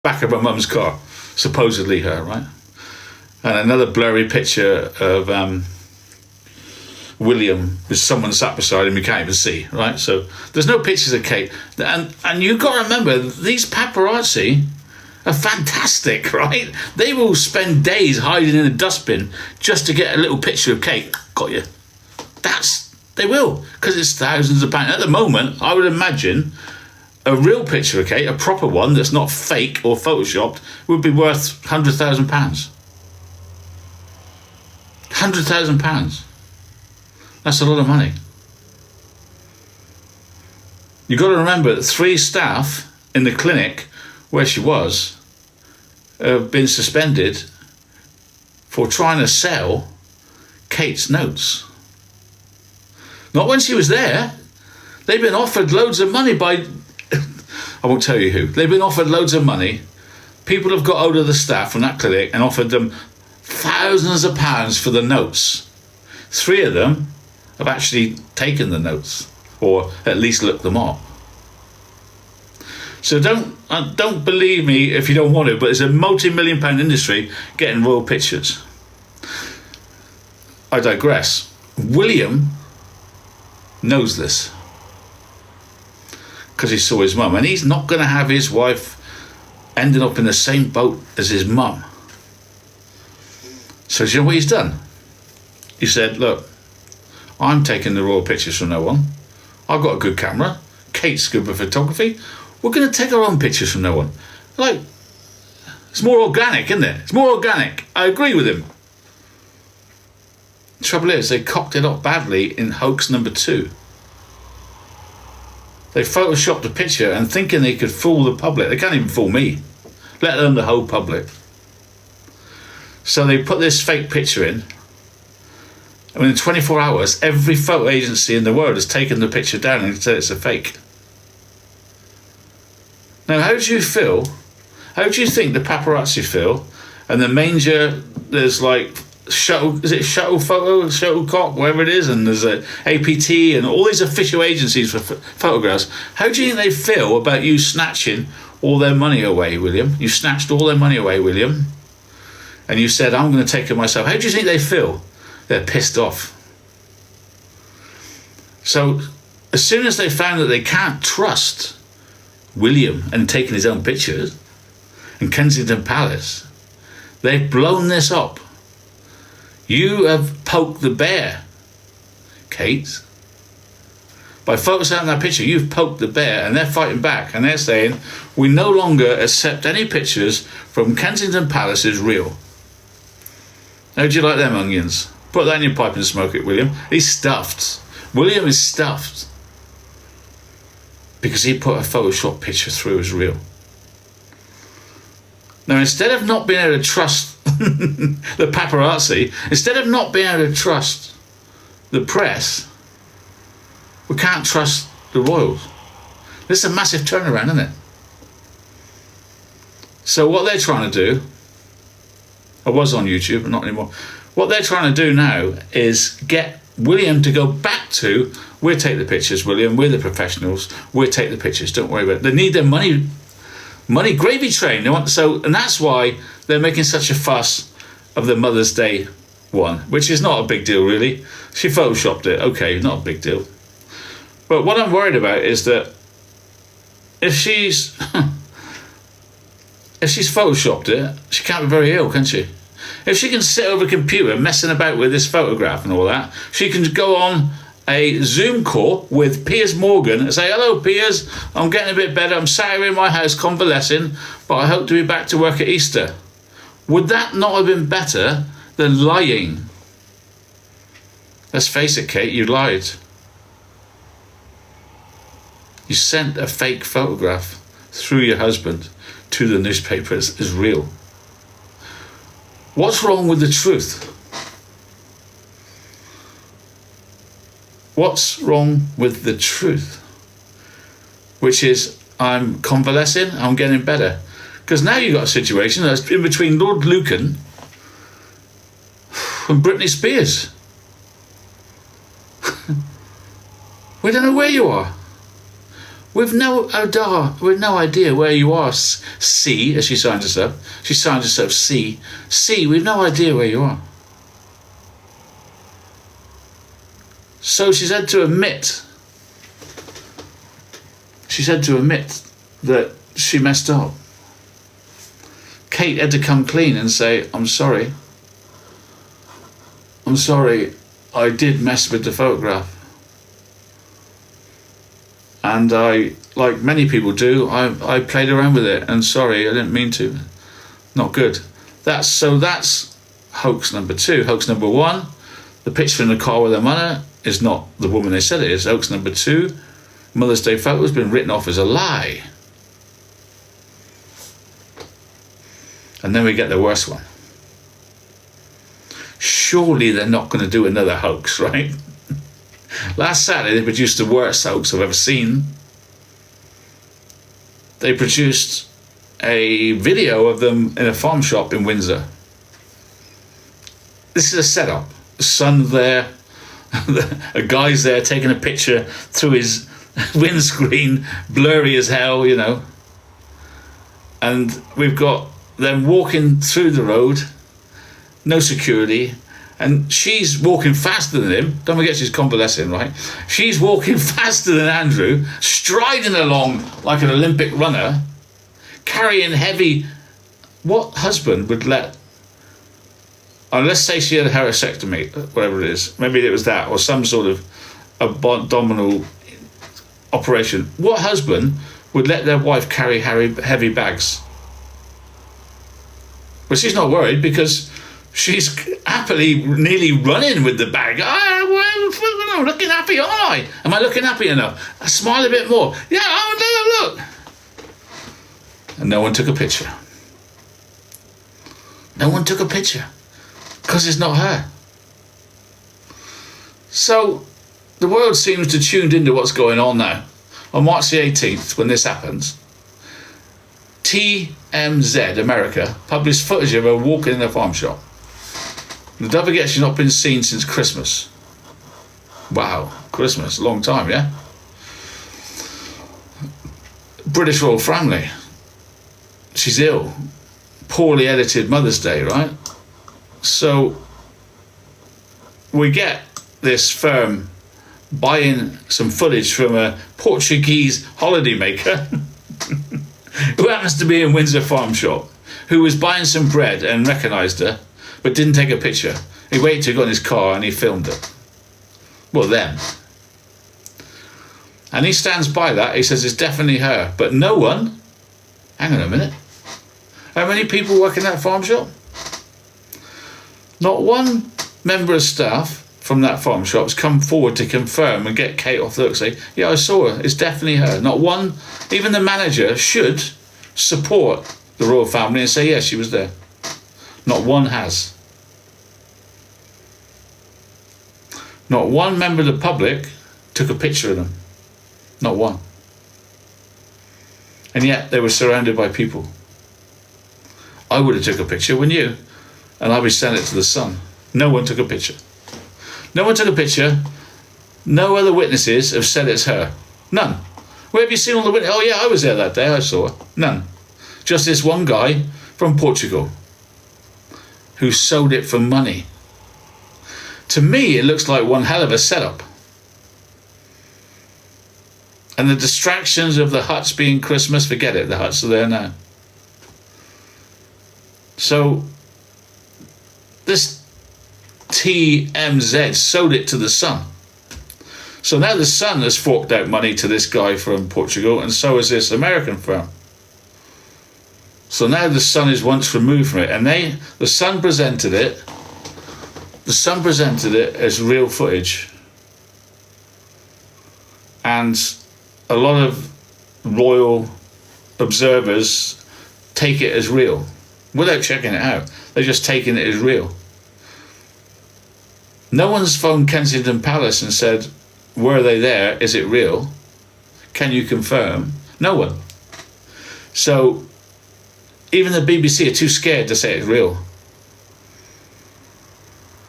back of her mum's car, supposedly her, right? And another blurry picture of William with someone sat beside him you can't even see, right? So there's no pictures of Kate. And you've got to remember, these paparazzi are fantastic, right? They will spend days hiding in a dustbin just to get a little picture of Kate. Got you. They will, because it's thousands of pounds. At the moment, I would imagine a real picture of Kate, a proper one that's not fake or photoshopped, would be worth £100,000. £100,000. That's a lot of money. You've got to remember that 3 staff in the clinic where she was have been suspended for trying to sell Kate's notes. Not when she was there. They've been offered loads of money by... I won't tell you who. They've been offered loads of money. People have got hold of the staff from that clinic and offered them thousands of pounds for the notes. 3 of them have actually taken the notes, or at least looked them up. So don't believe me if you don't want to, but it's a multi-million-pound industry getting royal pictures. I digress. William knows this because he saw his mum, and he's not going to have his wife ending up in the same boat as his mum. So do you know what he's done? He said, look, I'm taking the royal pictures from no one. I've got a good camera. Kate's good with photography. We're going to take our own pictures from no one. Like, it's more organic, isn't it? It's more organic. I agree with him. The trouble is, they cocked it up badly in hoax number 2. They photoshopped a picture and thinking they could fool the public. They can't even fool me, let alone the whole public. So they put this fake picture in. And within 24 hours, every photo agency in the world has taken the picture down and said it's a fake. Now, how do you feel? How do you think the paparazzi feel? And the manger, there's like shuttle photo, shuttlecock, whatever it is, and there's a APT and all these official agencies for photographs. How do you think they feel about you snatching all their money away, William? You snatched all their money away, William. And you said, I'm going to take it myself. How do you think they feel? They're pissed off. So as soon as they found that they can't trust William and taking his own pictures in Kensington Palace, they've blown this up. You have poked the bear, Kate. By focusing on that picture, you've poked the bear, and they're fighting back, and they're saying, we no longer accept any pictures from Kensington Palace as real. How do you like them onions? Put that in your pipe and smoke it, William. He's stuffed. William is stuffed because he put a Photoshop picture through as real. Now, instead of not being able to trust the paparazzi, instead of not being able to trust the press, we can't trust the royals. This is a massive turnaround, isn't it? So what they're trying to do, I was on YouTube, but not anymore. What they're trying to do now is get William to go back to, we'll take the pictures, William, we're the professionals, we'll take the pictures, don't worry about it. They need their money gravy train. They want, and that's why they're making such a fuss of the Mother's Day one, which is not a big deal, really. She photoshopped it, okay, not a big deal. But what I'm worried about is that if she's photoshopped it, she can't be very ill, can she? If she can sit over a computer messing about with this photograph and all that, she can go on a Zoom call with Piers Morgan and say, hello, Piers, I'm getting a bit better. I'm sat here in my house convalescing, but I hope to be back to work at Easter. Would that not have been better than lying? Let's face it, Kate, you lied. You sent a fake photograph through your husband to the newspapers as real. What's wrong with the truth? What's wrong with the truth? Which is, I'm convalescing, I'm getting better. Because now you've got a situation that's in between Lord Lucan and Britney Spears. We don't know where you are. We've no idea where you are, C, as she signs herself. She signs herself C. C, we've no idea where you are. So she's had to admit that she messed up. Kate had to come clean and say, I'm sorry, I did mess with the photograph. And I, like many people do, I played around with it, and sorry, I didn't mean to. Not good. That's hoax number 2. Hoax number 1, the picture in the car with her mother is not the woman they said it is. Hoax number 2, Mother's Day photo has been written off as a lie. And then we get the worst one. Surely they're not going to do another hoax, right? Last Saturday, they produced the worst hoax I've ever seen. They produced a video of them in a farm shop in Windsor. This is a setup. The son's there. A guy's there taking a picture through his windscreen, blurry as hell, you know. And we've got them walking through the road, no security. And she's walking faster than him. Don't forget she's convalescing, right? She's walking faster than Andrew, striding along like an Olympic runner, carrying heavy... What husband would let... let's say she had a hysterectomy, whatever it is. Maybe it was that, or some sort of abdominal operation. What husband would let their wife carry heavy bags? But she's not worried because... she's happily nearly running with the bag. I'm looking happy, aren't I? Am I looking happy enough? I smile a bit more. Yeah, look. And no one took a picture. No one took a picture. Because it's not her. So, the world seems to tuned into what's going on now. On March the 18th, when this happens, TMZ America published footage of her walking in a farm shop. And don't forget, she's not been seen since Christmas. Wow, Christmas, long time, yeah? British royal family. She's ill. Poorly edited Mother's Day, right? So we get this firm buying some footage from a Portuguese holidaymaker who happens to be in Windsor Farm Shop, who was buying some bread and recognised her, but didn't take a picture. He waited till he got in his car and he filmed it. Well, them. And he stands by that. He says it's definitely her. But no one... Hang on a minute. How many people work in that farm shop? Not one member of staff from that farm shop has come forward to confirm and get Kate off the hook, say, yeah, I saw her. It's definitely her. Not one. Even the manager should support the royal family and say, yes, she was there. Not one has. Not one member of the public took a picture of them. Not one. And yet they were surrounded by people. I would have took a picture, wouldn't you? And I would send it to the Sun. No one took a picture. No one took a picture. No other witnesses have said it's her. None. Where have you seen all the witnesses? Oh yeah, I was there that day, I saw her. None. Just this one guy from Portugal who sold it for money. To me, it looks like one hell of a setup. And the distractions of the huts being Christmas, forget it, the huts are there now. So, this TMZ sold it to the Sun. So now the Sun has forked out money to this guy from Portugal, and so has this American firm. So now the Sun is once removed from it, and the Sun presented it as real footage. And a lot of royal observers take it as real without checking it out. They're just taking it as real. No one's phoned Kensington Palace and said, were they there? Is it real? Can you confirm? No one. So even the BBC are too scared to say it's real.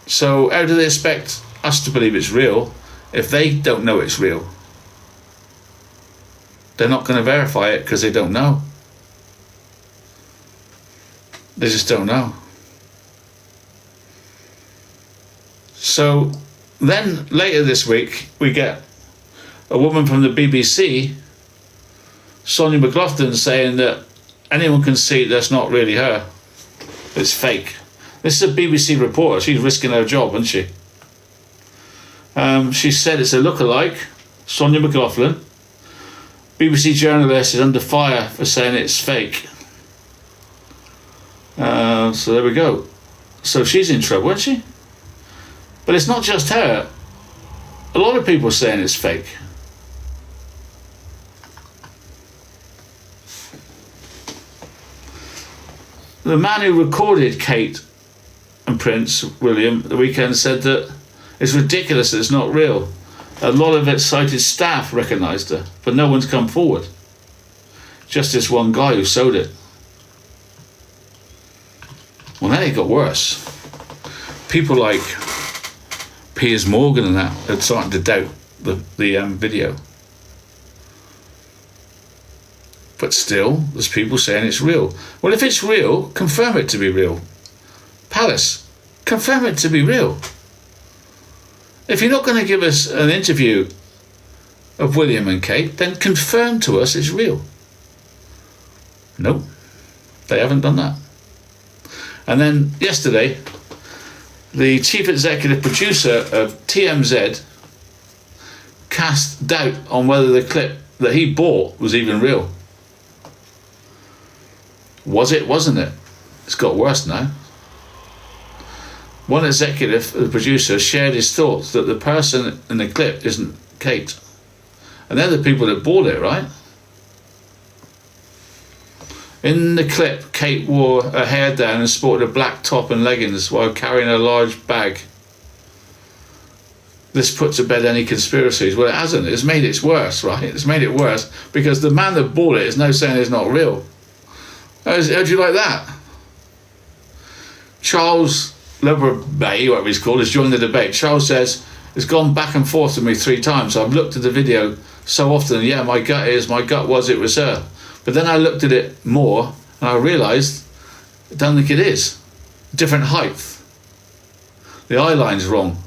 So how do they expect us to believe it's real if they don't know it's real? they're not going to verify it because they don't know. They just don't know. So then later this week, we get a woman from the BBC, Sonia McLaughlin, saying that anyone can see that's not really her. It's fake. This is a BBC reporter. She's risking her job, isn't she? She said it's a lookalike, Sonia McLaughlin. BBC journalist is under fire for saying it's fake. So there we go. So she's in trouble, isn't she? But it's not just her. A lot of people are saying it's fake. The man who recorded Kate and Prince William at the weekend said that it's ridiculous that it's not real. A lot of excited staff recognised her, but no one's come forward. Just this one guy who sold it. Well, then it got worse. People like Piers Morgan and that are starting to doubt the video. But still, there's people saying it's real. Well, if it's real, confirm it to be real. Palace, confirm it to be real. If you're not going to give us an interview of William and Kate, then confirm to us it's real. Nope, they haven't done that. And then yesterday, the chief executive producer of TMZ cast doubt on whether the clip that he bought was even real. Was it? Wasn't it? It's got worse now. One executive, the producer, shared his thoughts that the person in the clip isn't Kate. And they're the people that bought it, right? In the clip, Kate wore her hair down and sported a black top and leggings while carrying a large bag. This puts to bed any conspiracies. Well, it hasn't. It's made it worse, right? It's made it worse because the man that bought it is now saying it's not real. How do you like that? Charles Bay, whatever he's called, has joined the debate. Charles says, it's gone back and forth with me 3 times. I've looked at the video so often, yeah, my gut was it was her. But then I looked at it more and I realised I don't think it is. Different height. The eye line's wrong.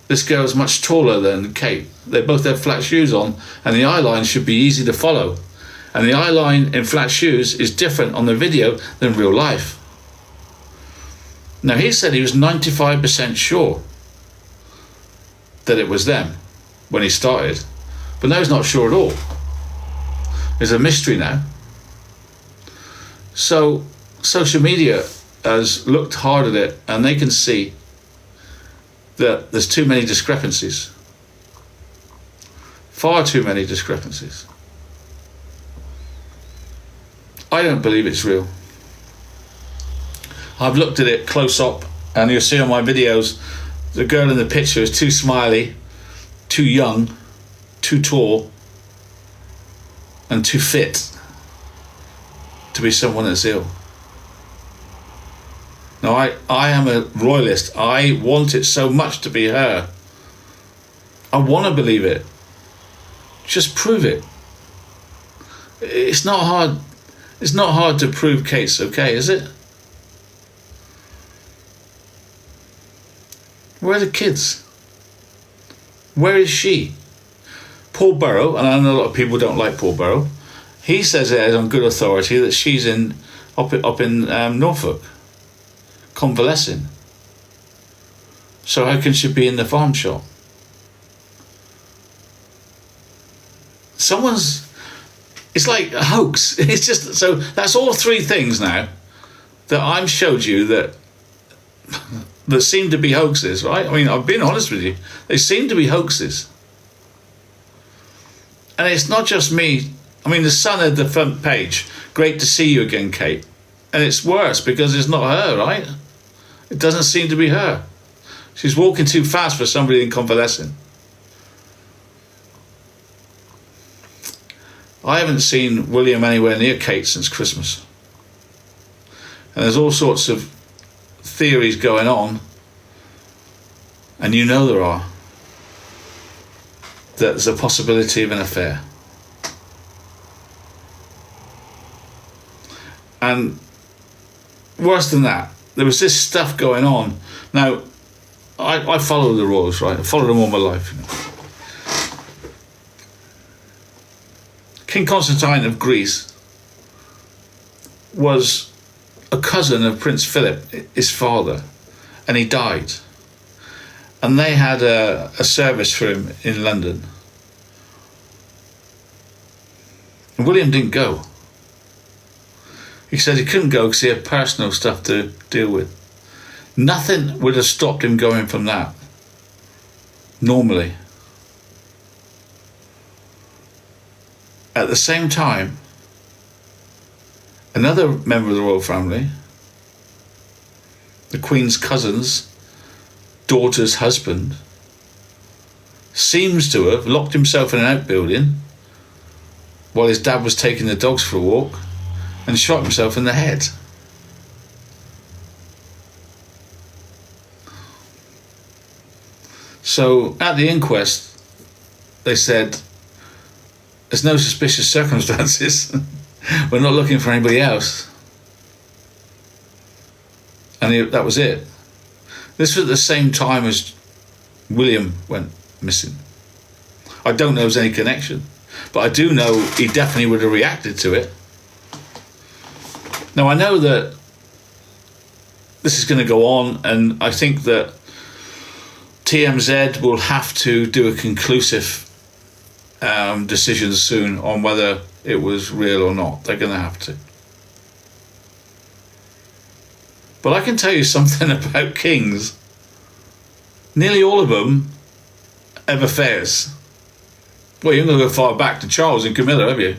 This girl's much taller than Kate. They both have flat shoes on and the eye line should be easy to follow. And the eye line in flat shoes is different on the video than real life. Now, he said he was 95% sure that it was them when he started. But now he's not sure at all. There's a mystery now. So, social media has looked hard at it and they can see that there's too many discrepancies. Far too many discrepancies. I don't believe it's real. I've looked at it close up and you'll see on my videos the girl in the picture is too smiley, too young, too tall and too fit to be someone that's ill. Now I am a royalist. I want it so much to be her. I want to believe it. Just prove it. It's not hard. It's not hard to prove Kate's okay, is it? Where are the kids? Where is she? Paul Burrow, and I know a lot of people don't like Paul Burrow, he says it on good authority that she's up in Norfolk, convalescing. So how can she be in the farm shop? It's like a hoax. It's just, so that's all 3 things now that I've showed you that seem to be hoaxes, right? I mean, I've been honest with you. They seem to be hoaxes. And it's not just me. I mean, the Sun had the front page. Great to see you again, Kate. And it's worse because it's not her, right? It doesn't seem to be her. She's walking too fast for somebody in convalescing. I haven't seen William anywhere near Kate since Christmas. And there's all sorts of theories going on. And you know there are. That there's a possibility of an affair. And worse than that, there was this stuff going on. Now, I follow the royals, right? I followed them all my life. King Constantine of Greece was a cousin of Prince Philip, his father, and he died. And they had a service for him in London. And William didn't go. He said he couldn't go because he had personal stuff to deal with. Nothing would have stopped him going from that, normally. At the same time, another member of the royal family, the Queen's cousin's daughter's husband, seems to have locked himself in an outbuilding while his dad was taking the dogs for a walk and shot himself in the head. So at the inquest, they said, there's no suspicious circumstances. We're not looking for anybody else. And that was it. This was at the same time as William went missing. I don't know if there's any connection, but I do know he definitely would have reacted to it. Now, I know that this is going to go on, and I think that TMZ will have to do a conclusive decision soon on whether it was real or not. They're going to have to. But I can tell you something about kings. Nearly all of them have affairs. Well, you're not going to go far back to Charles and Camilla, have you?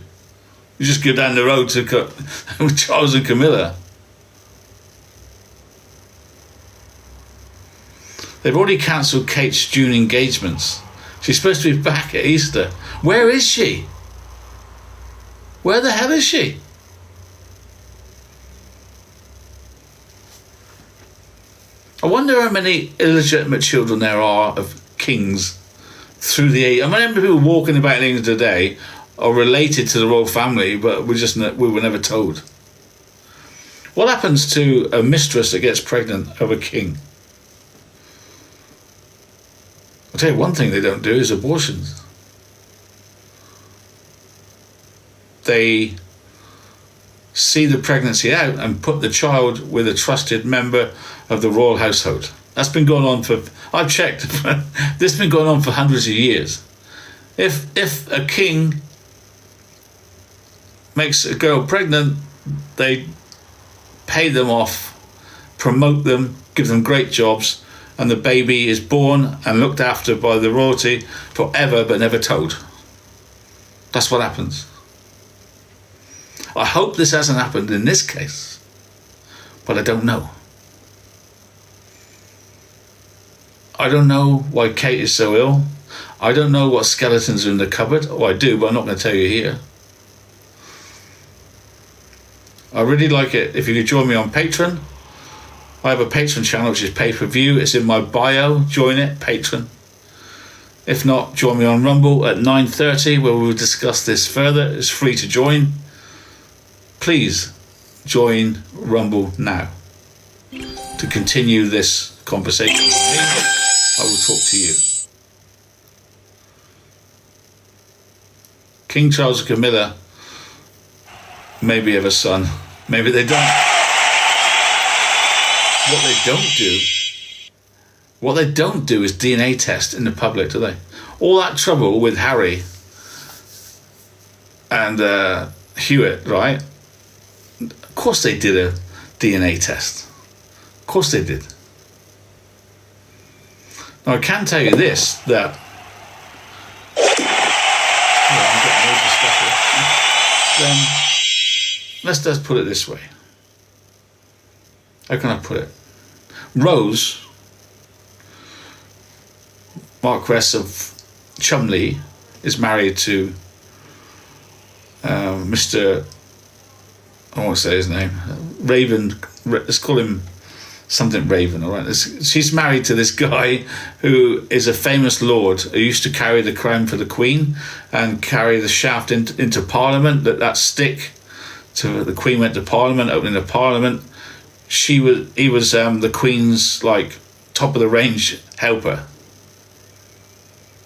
You just go down the road to Charles and Camilla. They've already cancelled Kate's June engagements. She's supposed to be back at Easter. Where is she? Where the hell is she? I wonder how many illegitimate children there are of kings through the age. I remember people walking about in England today are related to the royal family, but we were never told. What happens to a mistress that gets pregnant of a king? I'll tell you one thing they don't do is abortions. They see the pregnancy out and put the child with a trusted member of the royal household. That's been going on for, I've checked, this has been going on for hundreds of years. If a king makes a girl pregnant, they pay them off, promote them, give them great jobs, and the baby is born and looked after by the royalty forever but never told. That's what happens. I hope this hasn't happened in this case, but I don't know. I don't know why Kate is so ill. I don't know what skeletons are in the cupboard. Oh, I do, but I'm not going to tell you here. I really like it if you could join me on Patreon. I have a Patreon channel which is pay-per-view. It's in my bio. Join it, Patreon. If not, join me on Rumble at 9:30 where we will discuss this further. It's free to join. Please join Rumble now to continue this conversation with me. I will talk to you. King Charles and Camilla maybe have a son. Maybe they don't. What they don't do is DNA test in the public, do they? All that trouble with Harry and Hewitt, right? Of course they did a DNA test. Of course they did. Now I can tell you this, that I'm getting loads of stuff here. Let's just put it this way. How can I put it? Rose, Marquess of Cholmondeley, is married to Mr. I won't say his name. Raven. Let's call him something Raven. All right. She's married to this guy who is a famous lord who used to carry the crown for the Queen and carry the shaft into Parliament. That stick So the Queen went to Parliament, opening the Parliament. He was the Queen's like top of the range helper.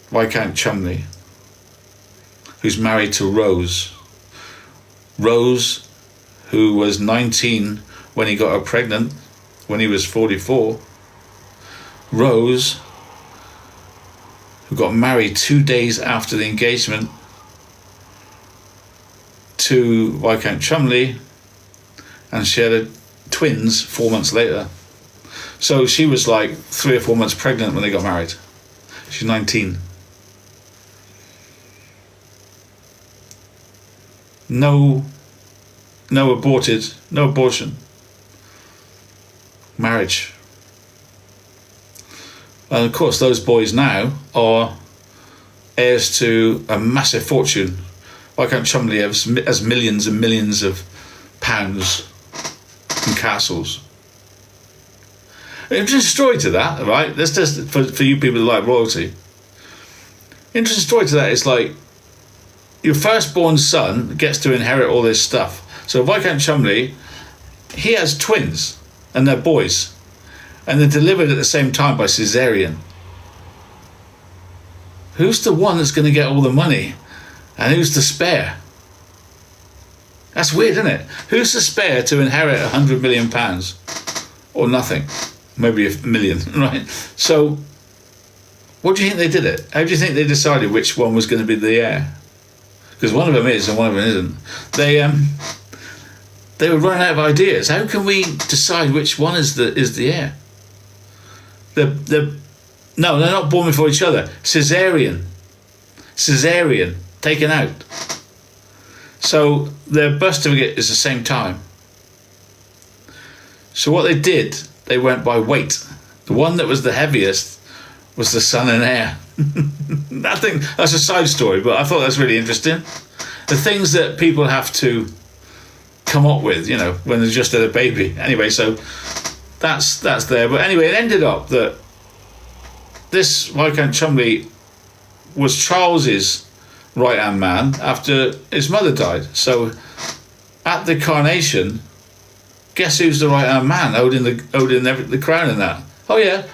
Viscount Cholmondeley, who's married to Rose. Rose, who was 19 when he got her pregnant, when he was 44. Rose, who got married 2 days after the engagement to Viscount Cholmondeley, and she had twins 4 months later. So she was like 3 or 4 months pregnant when they got married. She's 19. No abortion. Marriage. And of course those boys now are heirs to a massive fortune. Viscount Cholmondeley has millions and millions of pounds and castles. Interesting story to that, right? That's just for you people who like royalty. Interesting story to that is like your firstborn son gets to inherit all this stuff. So Viscount Cholmondeley, he has twins and they're boys, and they're delivered at the same time by cesarean. Who's the one that's going to get all the money, and who's the spare? That's weird, isn't it? Who's the spare to inherit £100 million or nothing? Maybe £1 million, right? So, what do you think they did it? How do you think they decided which one was going to be the heir? Because one of them is and one of them isn't. They were running out of ideas. How can we decide which one is the heir? No, they're not born before each other. Caesarean, taken out. So their birth certificate is the same time. So what they did, they went by weight. The one that was the heaviest was the son and heir. I think that's a side story, but I thought that's really interesting. The things that people have to come up with, when they're just had a baby. Anyway, so that's there. But anyway, it ended up that this Viscount Cholmondeley was Charles's right-hand man after his mother died. So at the coronation, guess who's the right-hand man holding the crown and that? Oh yeah,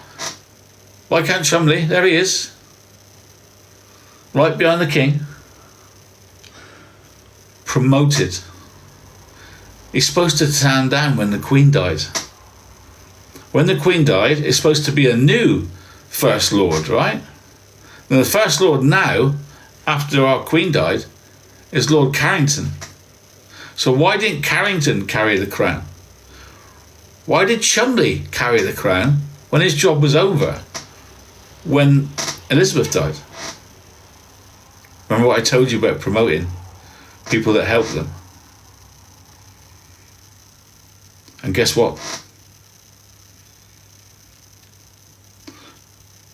Viscount Cholmondeley, there he is. Right behind the king. Promoted. He's supposed to stand down when the Queen died. When the Queen died, it's supposed to be a new First Lord, right? And the First Lord now, after our Queen died, is Lord Carrington. So why didn't Carrington carry the crown? Why did Cholmondeley carry the crown when his job was over when Elizabeth died? Remember what I told you about promoting people that help them? And guess what?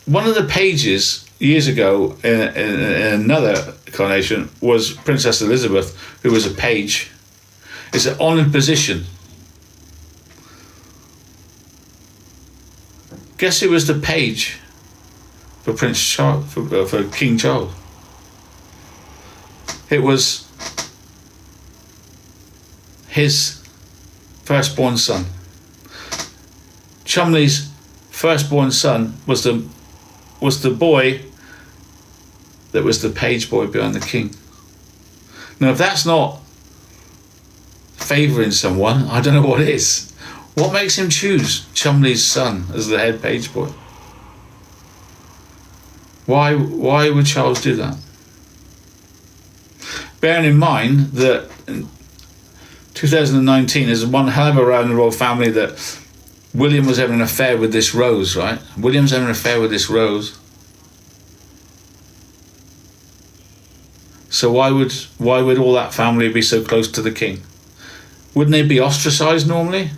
One of the pages years ago in another coronation was Princess Elizabeth, who was a page. It's an honoured position. Guess who was the page for Prince Charles, for King Charles? It was his firstborn son. Cholmondeley's firstborn son was the boy that was the page boy behind the king. Now, if that's not favouring someone, I don't know what is. What makes him choose Cholmondeley's son as the head page boy? Why would Charles do that? Bearing in mind that in 2019 there's one hell of a row in the royal family that William was having an affair with this Rose, right? William's having an affair with this Rose. So why would all that family be so close to the king? Wouldn't they be ostracised normally?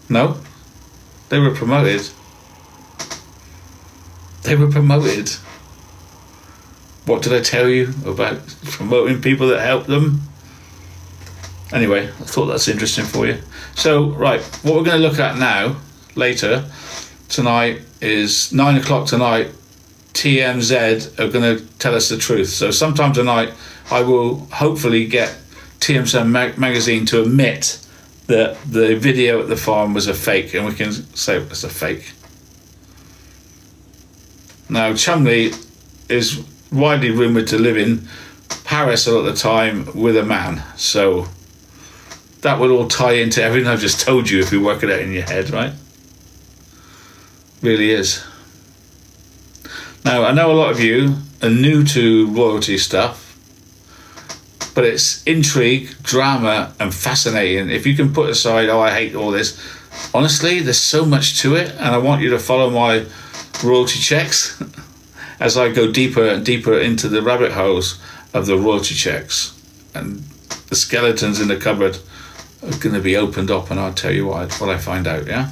No. They were promoted. What did I tell you about promoting people that help them? Anyway, I thought that's interesting for you. So, right, what we're going to look at now, later, tonight, is 9 o'clock tonight. TMZ are going to tell us the truth. So sometime tonight, I will hopefully get TM7 magazine to admit that the video at the farm was a fake, and we can say it was a fake. Now, Chumley is widely rumoured to live in Paris at the time with a man, so that would all tie into everything I've just told you if you work it out in your head, right? Really is. Now, I know a lot of you are new to royalty stuff, but it's intrigue, drama, and fascinating. If you can put aside, I hate all this, honestly, there's so much to it, and I want you to follow my royalty checks as I go deeper and deeper into the rabbit holes of the royalty checks. And the skeletons in the cupboard are going to be opened up, and I'll tell you what I find out, yeah?